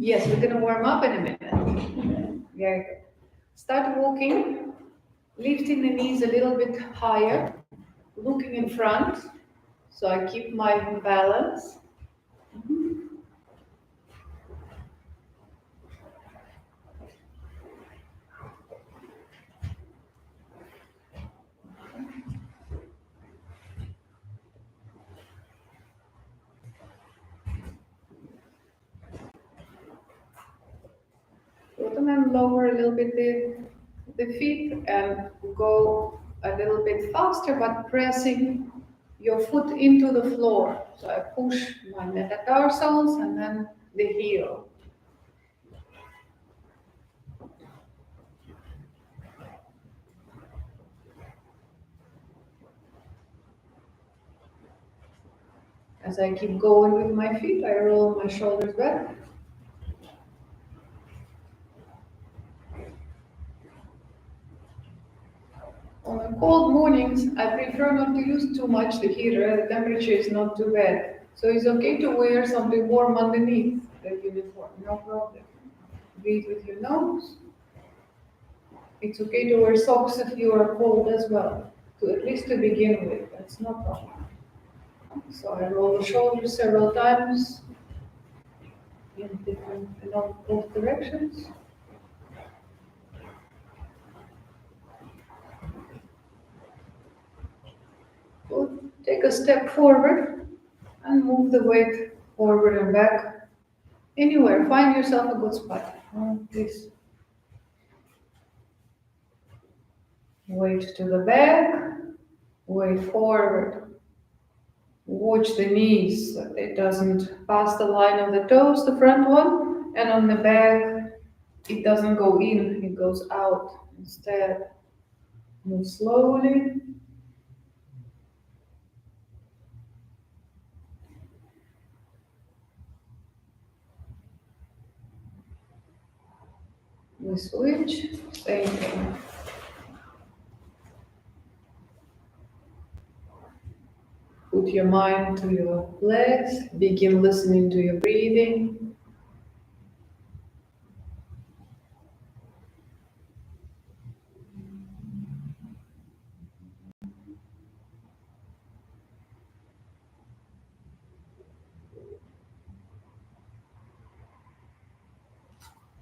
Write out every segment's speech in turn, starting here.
Yes, we're going to warm up in a minute. Very good. Start walking, lifting the knees a little bit higher, looking in front, so I keep my balance. And lower a little bit the feet and go a little bit faster, but pressing your foot into the floor. So I push my metatarsals and then the heel. As I keep going with my feet, I roll my shoulders back. On cold mornings, I prefer not to use too much the heater. The temperature is not too bad. So it's okay to wear something warm underneath the uniform, no problem. Breathe with your nose. It's okay to wear socks if you are cold as well, at least to begin with. That's no problem. So I roll the shoulders several times in both directions. Good. Take a step forward and move the weight forward and back. Anywhere, find yourself a good spot. Please. Weight to the back, weight forward. Watch the knees, so it doesn't pass the line of the toes, the front one, and on the back, it doesn't go in, it goes out instead. Move slowly. We switch, same thing. Put your mind to your legs, begin listening to your breathing.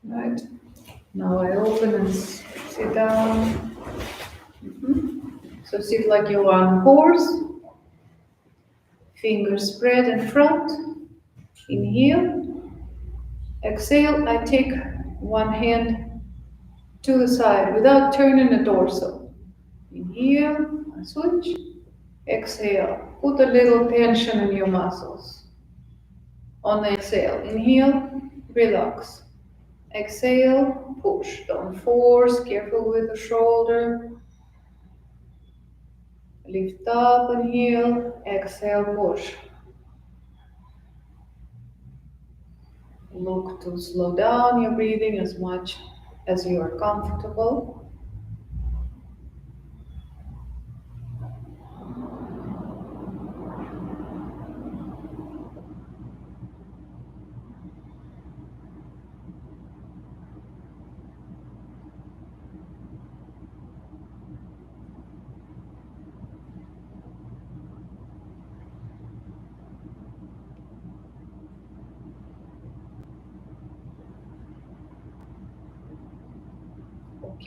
Right. Now I open and sit down. So sit like you're on a horse. Fingers spread in front. Inhale. Exhale. I take one hand to the side without turning the torso. Inhale. I switch. Exhale. Put a little tension in your muscles. On the exhale, inhale. Relax. Exhale, push. Don't force, careful with the shoulder. Lift up, inhale, exhale, push. Look to slow down your breathing as much as you are comfortable.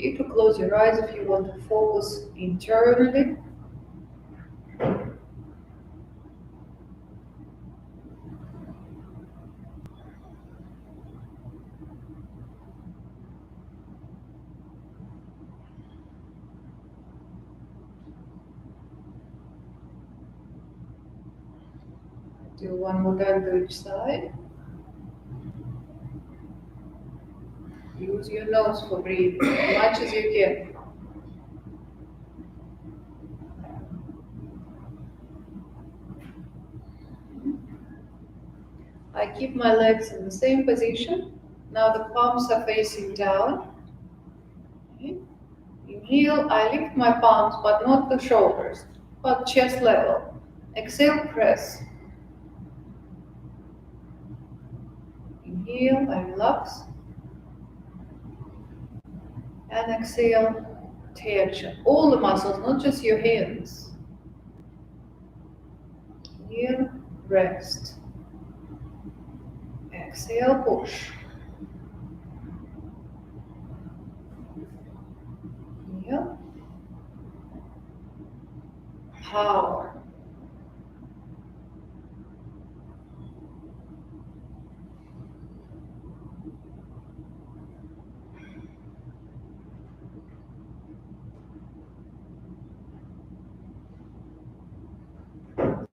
Okay, to close your eyes if you want to focus internally. Do one more time to each side. Use your nose for breathing as much as you can. I keep my legs in the same position. Now the palms are facing down. Okay. Inhale, I lift my palms, but not the shoulders, but chest level. Exhale, press. Inhale and relax. And exhale, tension. All the muscles, not just your hands. Inhale, rest. Exhale, push. Inhale, power.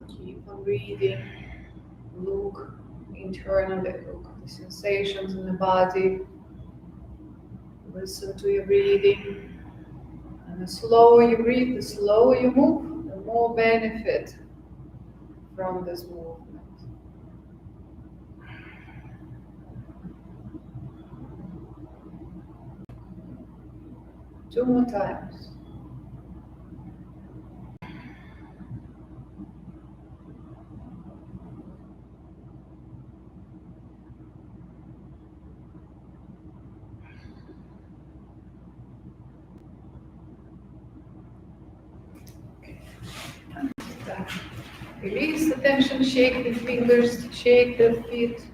Keep on breathing. Look internally, look at the sensations in the body. Listen to your breathing. And the slower you breathe, the slower you move, the more benefit from this movement. 2 more times. Release the tension, shake the fingers, shake the feet.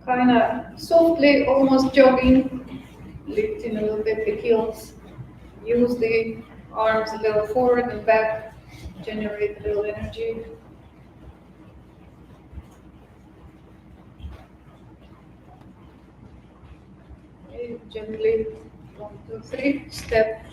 Kind of softly, almost jogging, lifting a little bit the heels. Use the arms a little forward and back, generate a little energy. Okay, gently, 1, 2, 3, step.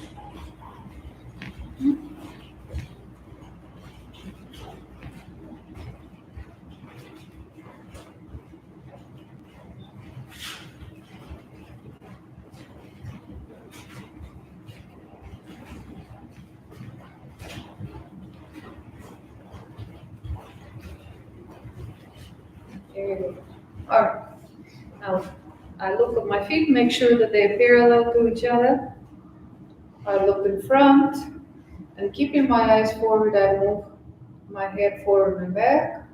There you go. All right. Now, I look at my feet, make sure that they're parallel to each other. I look in front, and keeping my eyes forward, I move my head forward and back.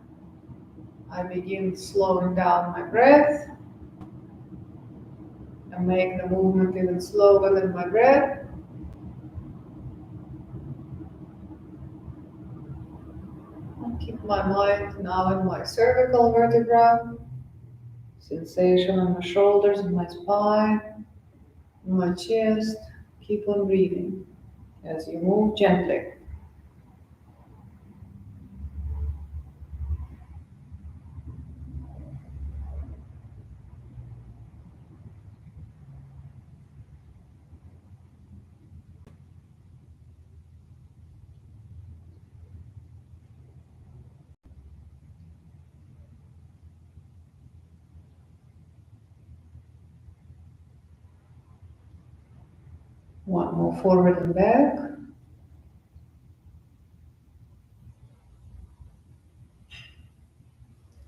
I begin slowing down my breath and make the movement even slower than my breath. And keep my mind now in my cervical vertebra, sensation on my shoulders and my spine, my chest. Keep on breathing as you move gently. One more forward and back.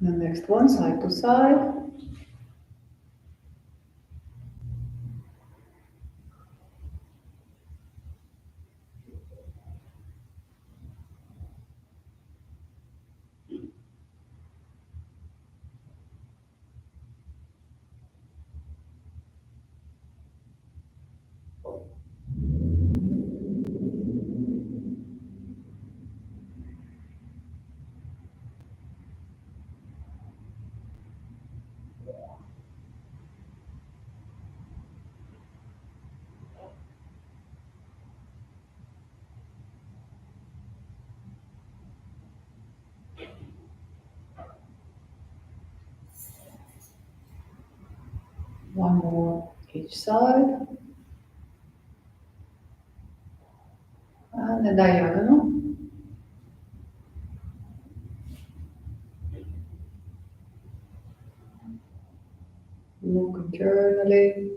The next one, side to side. One more each side. And the diagonal. Look internally.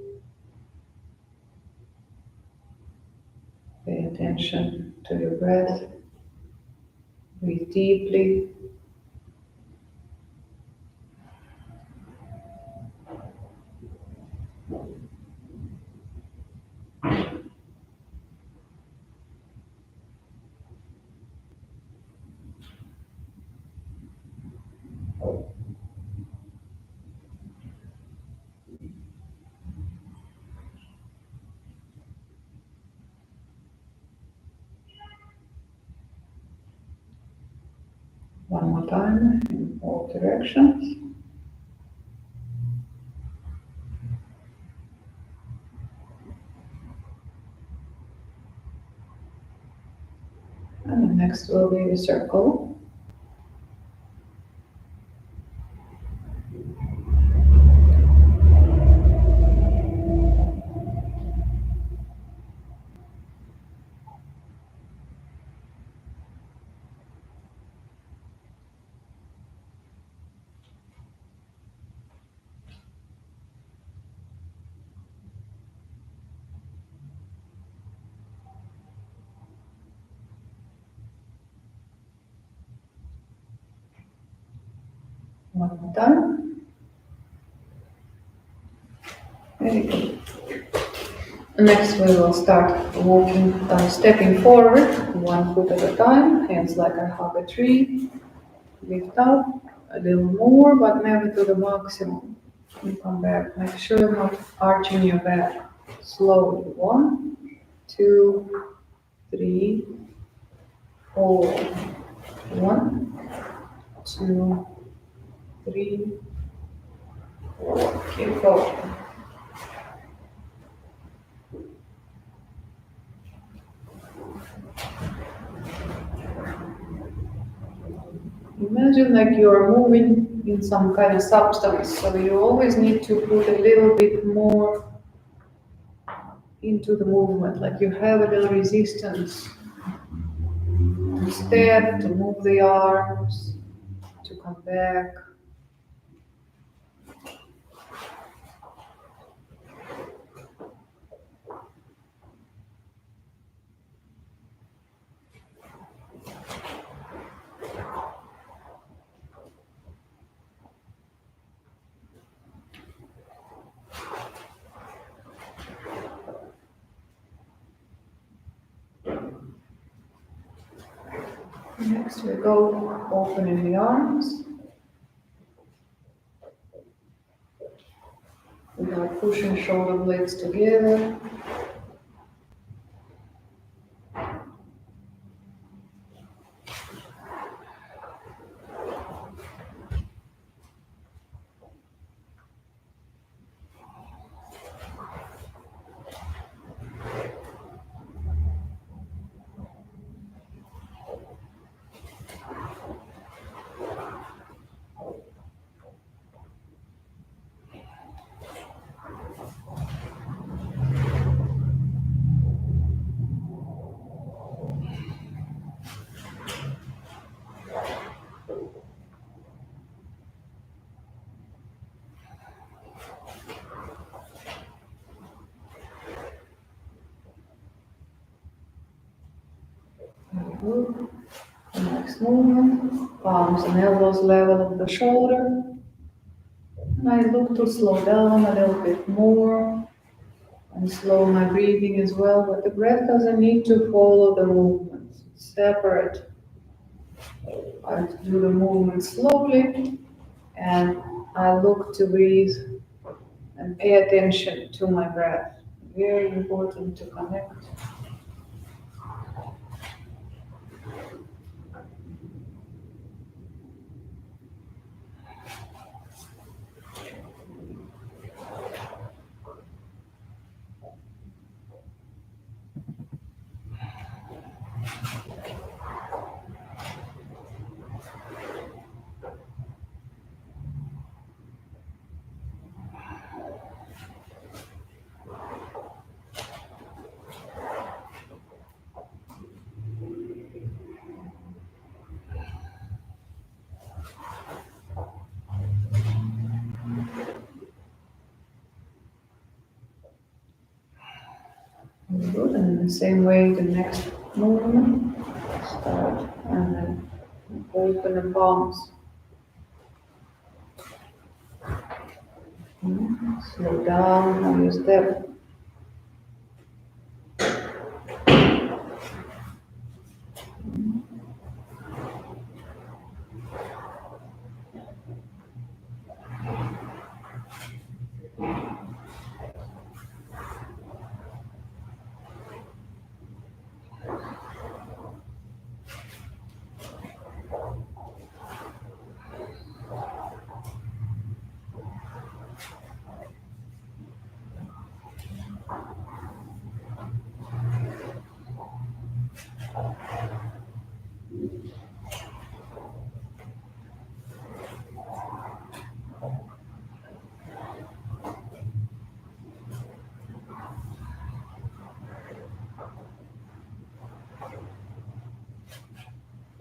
Pay attention to your breath. Breathe deeply. time in all directions. And the next will be the circle. One more time. Very good. Next, we will start walking, stepping forward, 1 foot at a time, hands like I hug a tree. Lift up a little more, but never to the maximum. And come back. Make sure not arching your back. Slowly. 1, 2, 3, 4. 1, 2, 3, 4. Keep going. Imagine like you are moving in some kind of substance, so you always need to put a little bit more into the movement, like you have a little resistance to step, to move the arms, to come back. Next we go opening the arms without pushing shoulder blades together. Very good. The next movement, palms and elbows level of the shoulder. And I look to slow down a little bit more and slow my breathing as well, but the breath doesn't need to follow the movements. It's separate. I do the movement slowly and I look to breathe and pay attention to my breath. Very important to connect. Very good. And in the same way, the next movement, start and then open the palms. Slow down on your step.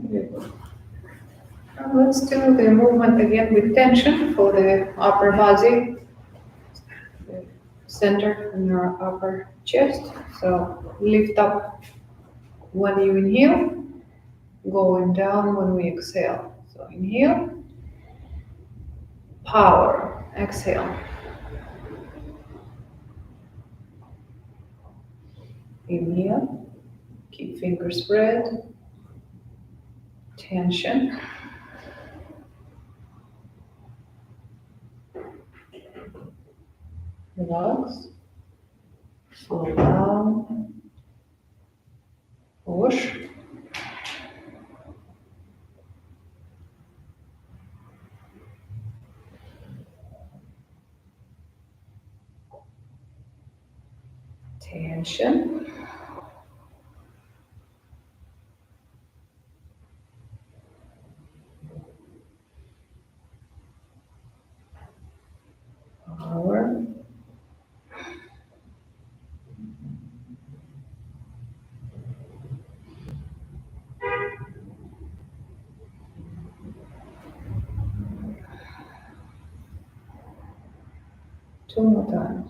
Very good. Now let's do the movement again with tension for the upper body, the center in your upper chest. So lift up when you inhale, going down when we exhale. So inhale, power, exhale. Inhale, keep fingers spread, tension. Relax, slow down, push. Tension. Power. Two more times.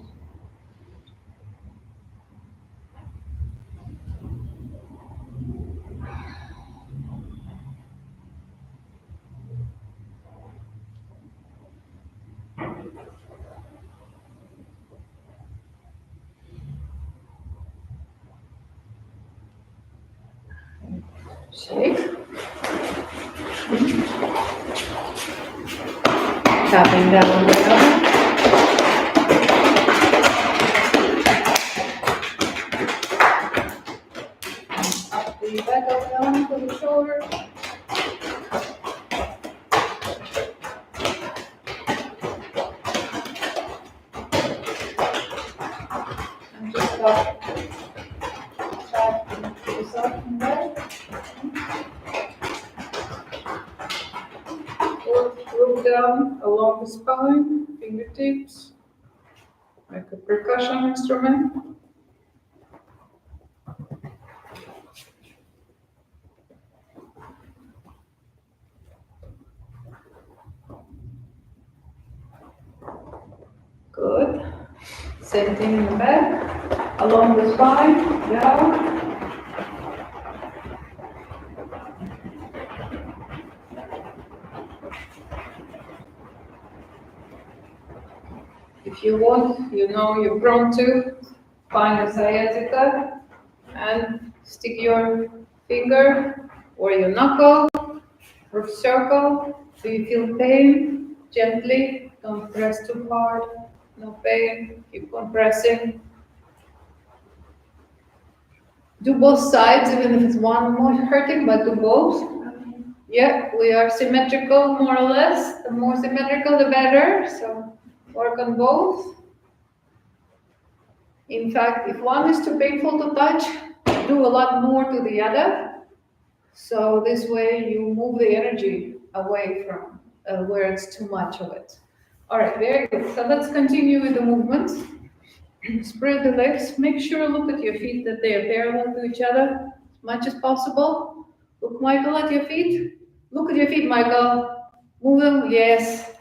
Shake. Tapping down the elbow. Up the back of the arm to the shoulder. And just stop. Tap this up and back. Look down along the spine, fingertips, like a percussion instrument. Good. Same thing in the back, along the spine, down. If you want, you know you're prone to find a sciatica and stick your finger or your knuckle or circle. Do you feel pain? Gently, don't press too hard. No pain, keep compressing. Do both sides, even if it's one more hurting, but do both. Yeah, we are symmetrical more or less. The more symmetrical, the better. So work on both. In fact, if one is too painful to touch, do a lot more to the other. So this way you move the energy away from where it's too much of it. All right, very good. So let's continue with the movements. Spread the legs. Make sure look at your feet that they are parallel to each other as much as possible. Look, Michael, at your feet. Look at your feet, Michael. Move them. Yes.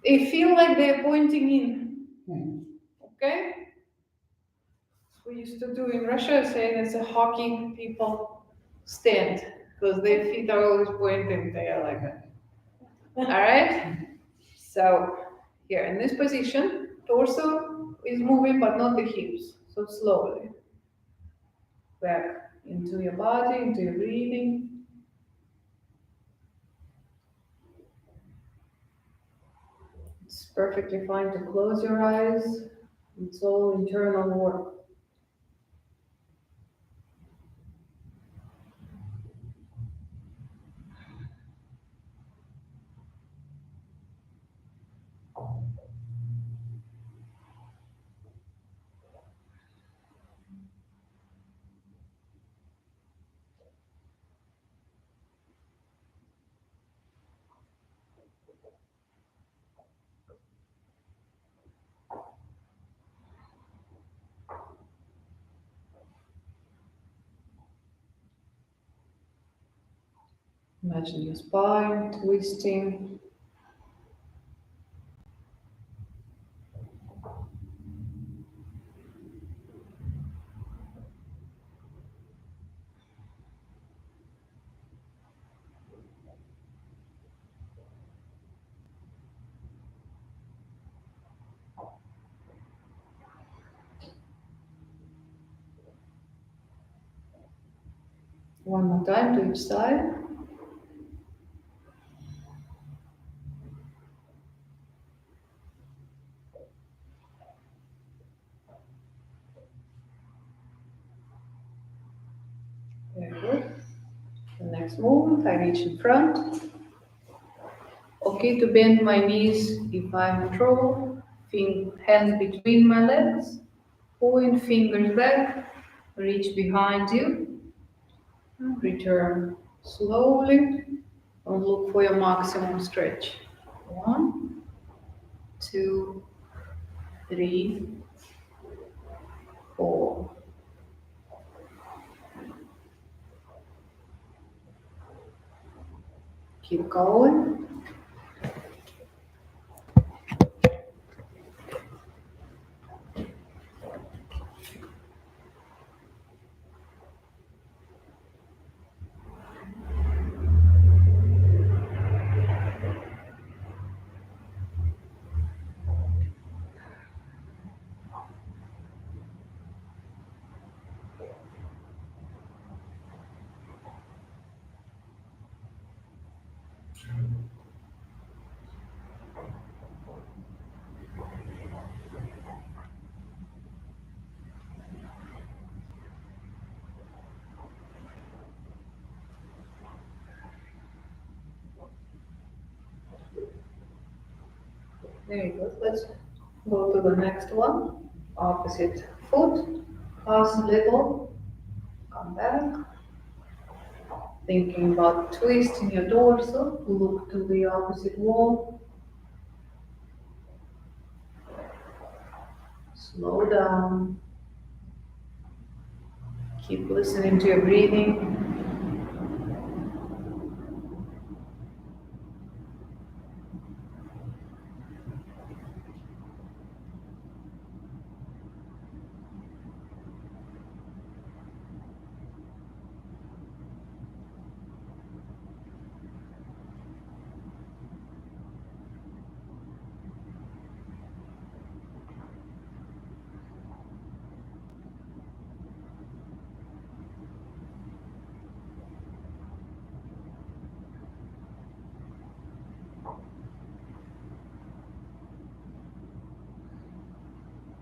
They feel like they're pointing in. Okay? We used to do in Russia, saying it's a hockey people stand because their feet are always pointing. They are like that. All right. So here in this position, torso is moving, but not the hips. So slowly back into your body, into your breathing. It's perfectly fine to close your eyes. It's all internal work. Imagine your spine twisting. One more time to each side. Very good. The next movement, I reach in front. Okay to bend my knees if I'm in trouble. Hands between my legs. Point fingers back. Reach behind you. Return slowly and look for your maximum stretch. 1, 2, 3, 4. Keep going. Very good. Let's go to the next one. Opposite foot. Pass a little. Come back. Thinking about twisting your torso. Look to the opposite wall. Slow down. Keep listening to your breathing.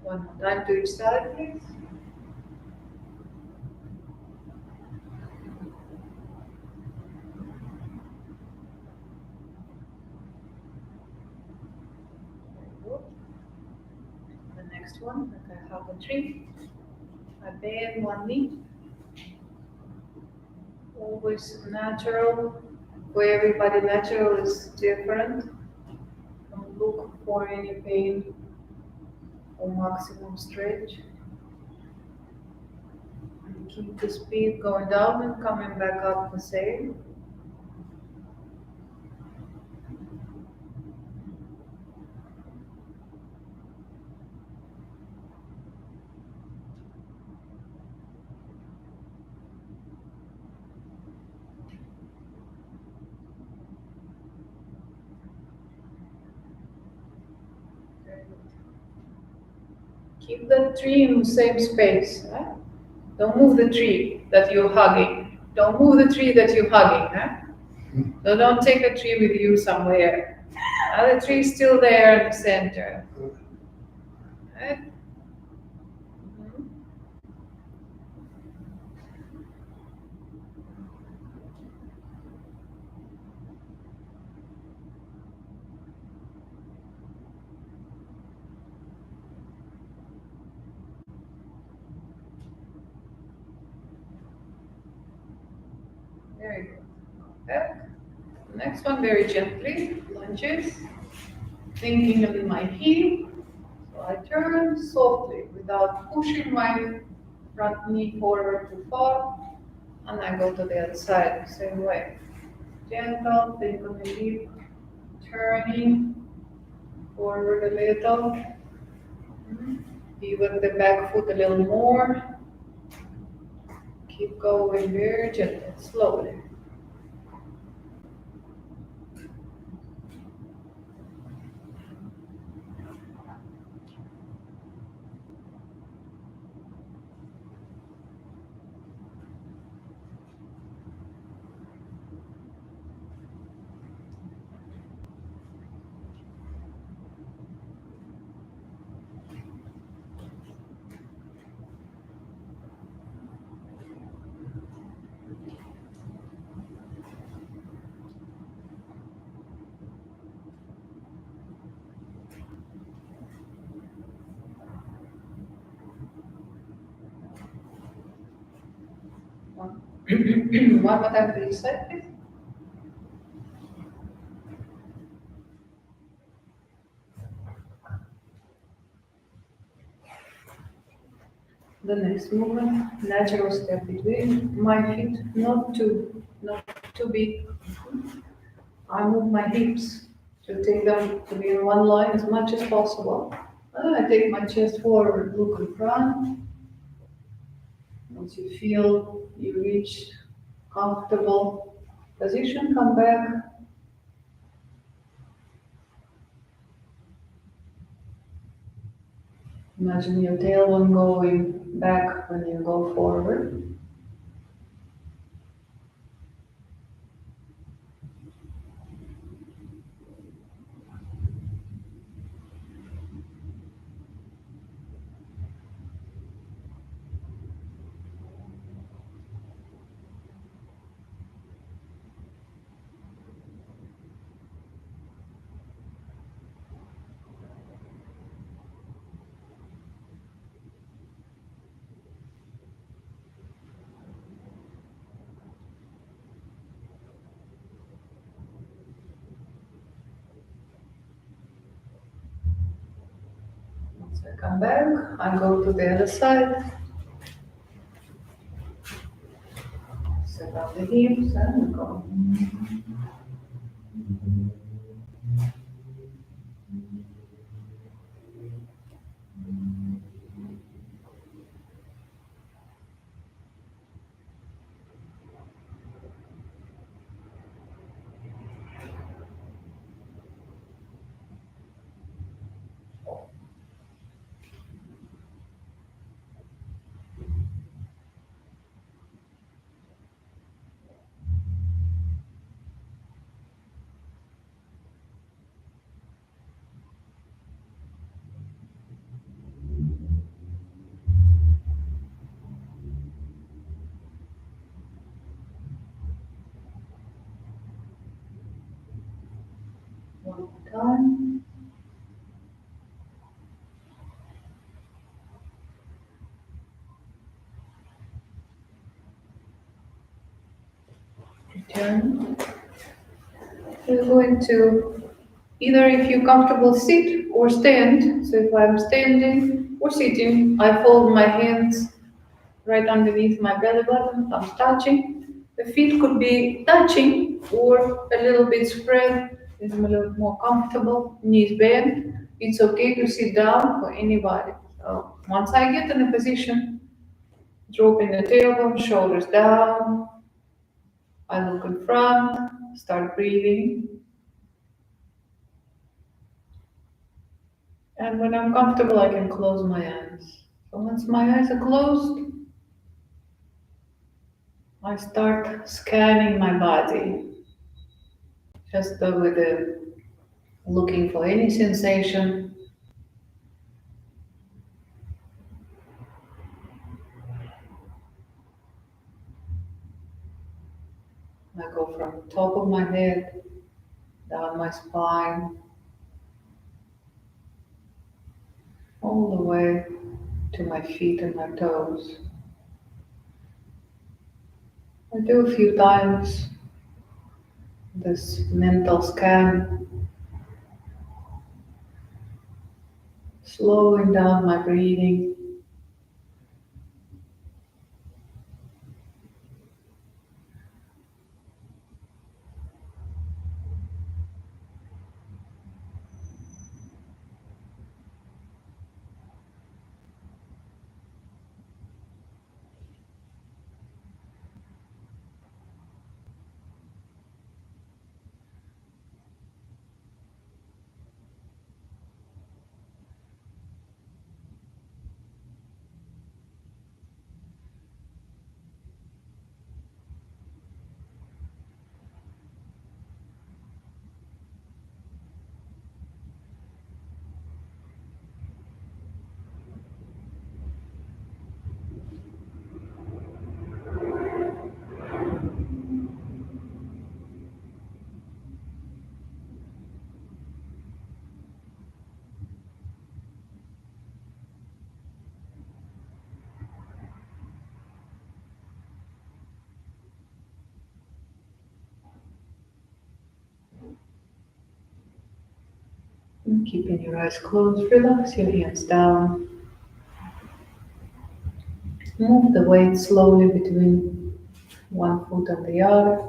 One more time to each side, please. The next one, like I have a tree. I bend one knee. Always natural. For everybody, natural is different. Don't look for any pain or maximum stretch. And keep the speed going down and coming back up the same. Keep the tree in the same space. Huh? Don't move the tree that you're hugging. Don't move the tree that you're hugging. Huh? So don't take a tree with you somewhere. The tree is still there in the center. Right? Mhm. Very good. Back. Next one, very gently, lunges. Thinking of my heel. So I turn softly without pushing my front knee forward too far. And I go to the other side the same way. gentle, then you're gonna keep turning forward a little. Even the back foot a little more. Keep going very gently, slowly. One one more time, please. Side, please. The next movement, natural step between my feet, not too big. I move my hips to take them to be in one line as much as possible. I take my chest forward, look in front. Once you feel you reach comfortable position, come back. Imagine your tailbone going back when you go forward. Once I come back, I go to the other side. Set up the hips and go. One more time. Return. We're going to either if you're comfortable sit or stand. So if I'm standing or sitting, I fold my hands right underneath my belly button, thumbs touching. The feet could be touching or a little bit spread, if I'm a little more comfortable, knees bent. It's okay to sit down for anybody. So once I get in a position, dropping the tailbone, shoulders down, I look in front, start breathing. And when I'm comfortable, I can close my eyes. So once my eyes are closed, I start scanning my body, just with the looking for any sensation. I go from top of my head, down my spine, all the way to my feet and my toes. I do a few times this mental scan, slowing down my breathing. Keeping your eyes closed, relax your hands down. Move the weight slowly between one foot and the other.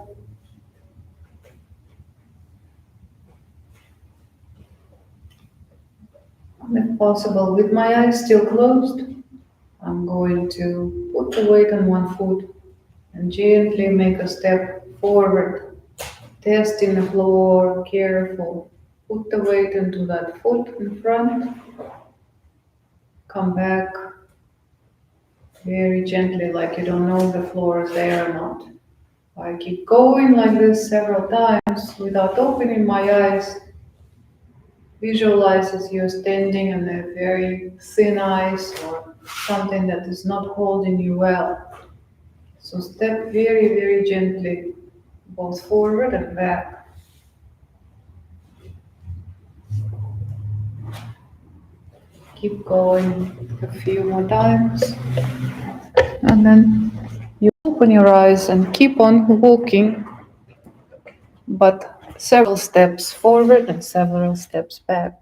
If possible, with my eyes still closed, I'm going to put the weight on one foot and gently make a step forward, testing the floor, careful. Put the weight into that foot in front, come back very gently, like you don't know if the floor is there or not. I keep going like this several times without opening my eyes. Visualize as you're standing on a very thin ice or something that is not holding you well. So step very, very gently, both forward and back. Keep going a few more times. And then you open your eyes and keep on walking, but several steps forward and several steps back.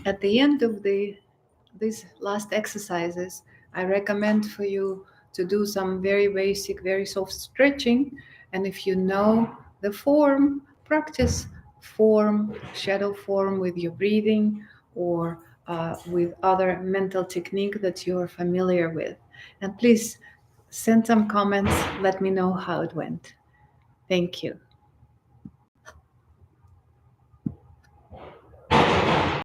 At the end of these last exercises, I recommend for you to do some very basic, very soft stretching. And if you know the form, practice form, shadow form with your breathing or with other mental technique that you are familiar with. And please send some comments. Let me know how it went. Thank you.